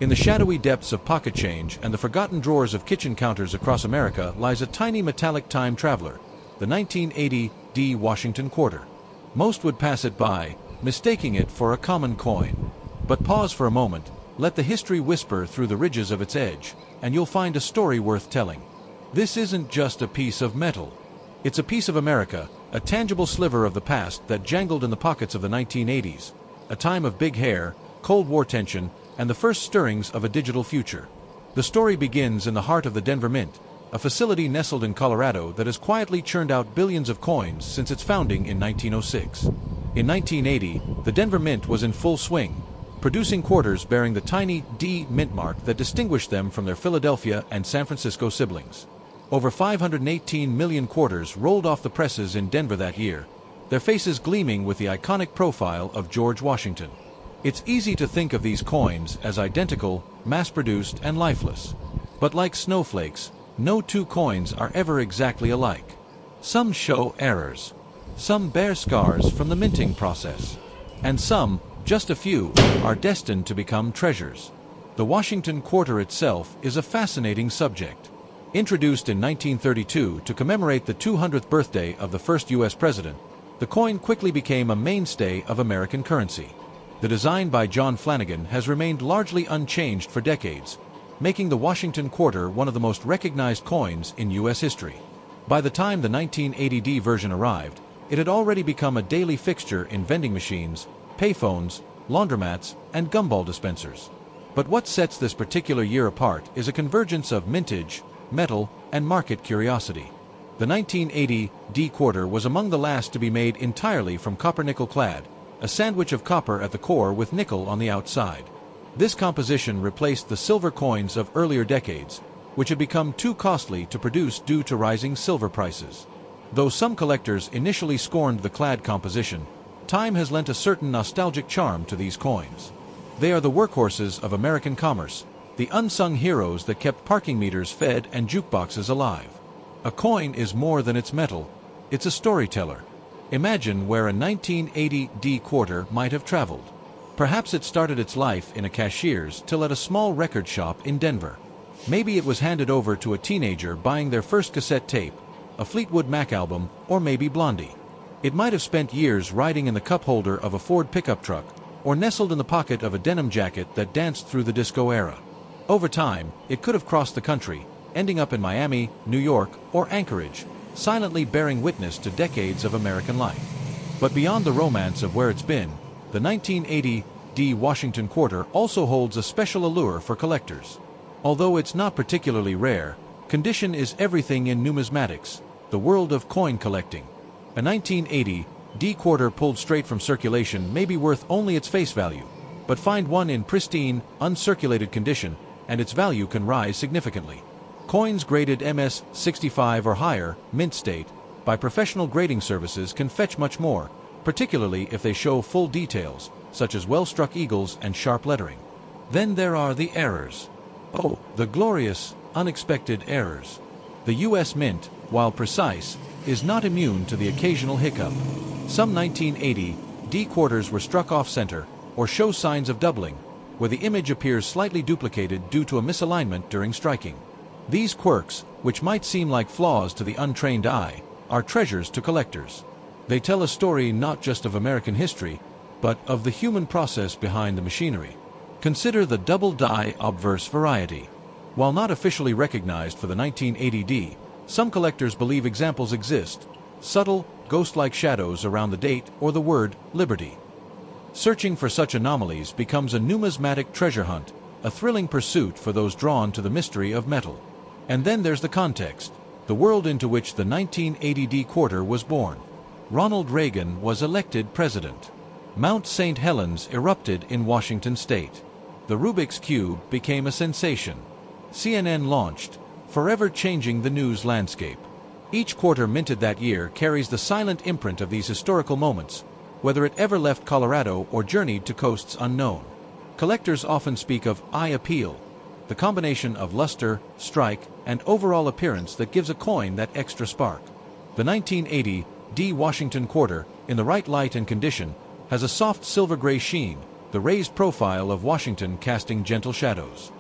In the shadowy depths of pocket change and the forgotten drawers of kitchen counters across America lies a tiny metallic time traveler, the 1980 D Washington quarter. Most would pass it by, mistaking it for a common coin. But pause for a moment, let the history whisper through the ridges of its edge, and you'll find a story worth telling. This isn't just a piece of metal. It's a piece of America, a tangible sliver of the past that jangled in the pockets of the 1980s, a time of big hair, Cold War tension, and the first stirrings of a digital future. The story begins in the heart of the Denver Mint, a facility nestled in Colorado that has quietly churned out billions of coins since its founding in 1906. In 1980, the Denver Mint was in full swing, producing quarters bearing the tiny D mint mark that distinguished them from their Philadelphia and San Francisco siblings. Over 518 million quarters rolled off the presses in Denver that year, their faces gleaming with the iconic profile of George Washington. It's easy to think of these coins as identical, mass-produced, and lifeless. But like snowflakes, no two coins are ever exactly alike. Some show errors. Some bear scars from the minting process. And some, just a few, are destined to become treasures. The Washington quarter itself is a fascinating subject. Introduced in 1932 to commemorate the 200th birthday of the first U.S. president, the coin quickly became a mainstay of American currency. The design by John Flanagan has remained largely unchanged for decades, making the Washington quarter one of the most recognized coins in U.S. history. By the time the 1980D version arrived, it had already become a daily fixture in vending machines, payphones, laundromats, and gumball dispensers. But what sets this particular year apart is a convergence of mintage, metal, and market curiosity. The 1980 D quarter was among the last to be made entirely from copper-nickel clad, a sandwich of copper at the core with nickel on the outside. This composition replaced the silver coins of earlier decades, which had become too costly to produce due to rising silver prices. Though some collectors initially scorned the clad composition, time has lent a certain nostalgic charm to these coins. They are the workhorses of American commerce, the unsung heroes that kept parking meters fed and jukeboxes alive. A coin is more than its metal, it's a storyteller. Imagine where a 1980 D quarter might have traveled. Perhaps it started its life in a cashier's till at a small record shop in Denver. Maybe it was handed over to a teenager buying their first cassette tape, a Fleetwood Mac album, or maybe Blondie. It might have spent years riding in the cup holder of a Ford pickup truck, or nestled in the pocket of a denim jacket that danced through the disco era. Over time, it could have crossed the country, ending up in Miami, New York, or Anchorage, silently bearing witness to decades of American life. But beyond the romance of where it's been, the 1980 D Washington quarter also holds a special allure for collectors. Although it's not particularly rare, condition is everything in numismatics, the world of coin collecting. A 1980 D quarter pulled straight from circulation may be worth only its face value, but find one in pristine, uncirculated condition, and its value can rise significantly. Coins graded MS-65 or higher, mint state, by professional grading services can fetch much more, particularly if they show full details, such as well-struck eagles and sharp lettering. Then there are the errors. Oh, the glorious, unexpected errors. The U.S. Mint, while precise, is not immune to the occasional hiccup. Some 1980 D quarters were struck off-center, or show signs of doubling, where the image appears slightly duplicated due to a misalignment during striking. These quirks, which might seem like flaws to the untrained eye, are treasures to collectors. They tell a story not just of American history, but of the human process behind the machinery. Consider the double die obverse variety. While not officially recognized for the 1980 D, some collectors believe examples exist, subtle, ghost-like shadows around the date or the word liberty. Searching for such anomalies becomes a numismatic treasure hunt, a thrilling pursuit for those drawn to the mystery of metal. And then there's the context, the world into which the 1980 D quarter was born. Ronald Reagan was elected president. Mount St. Helens erupted in Washington state. The Rubik's Cube became a sensation. CNN launched, forever changing the news landscape. Each quarter minted that year carries the silent imprint of these historical moments, whether it ever left Colorado or journeyed to coasts unknown. Collectors often speak of eye appeal, the combination of luster, strike, and overall appearance that gives a coin that extra spark. The 1980 D Washington quarter, in the right light and condition, has a soft silver-gray sheen, the raised profile of Washington casting gentle shadows.